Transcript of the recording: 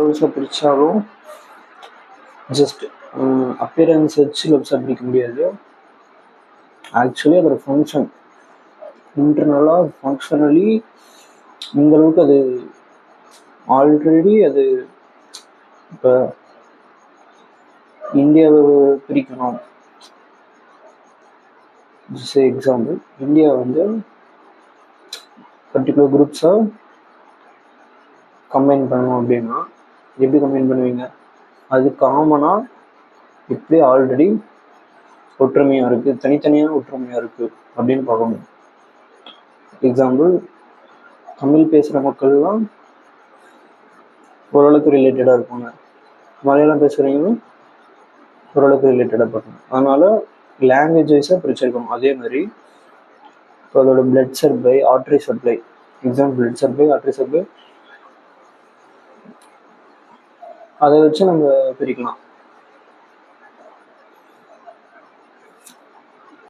லெவல்ஸில் பிரித்தாலும் just appearance வச்சு website பிரிக்க முடியாது. ஆக்சுவலி அதோட ஃபங்க்ஷன் இன்டர்னலாக ஃபங்க்ஷனலி இந்த அளவுக்கு அது ஆல்ரெடி அது இப்போ இந்தியாவை பிரிக்கணும். எக்ஸாம்பிள், இந்தியா வந்து பர்டிகுலர் குரூப்ஸை கம்பைன் பண்ணணும் அப்படின்னா எப்படி கம்பைன் பண்ணுவீங்க? அது காமனாக எப்படி ஆல்ரெடி ஒற்றுமையாக இருக்குது, தனித்தனியாக ஒற்றுமையாக இருக்குது அப்படின்னு பார்க்கணும். எக்ஸாம்பிள், தமிழ் பேசுகிற மக்கள்லாம் ஓரளவுக்கு ரிலேட்டடாக இருப்பாங்க, மலையாளம் பேசுகிறவங்களும் ஓரளவுக்கு ரிலேட்டடாக பார்க்கணும். அதனால் லாங்குவேஜ் வைஸாக பிரிச்சிருக்கணும். அதே மாதிரி இப்போ அதோட blood supply, artery supply, example blood supply, artery supply, அதை வச்சு நம்ம பிரிக்கலாம்.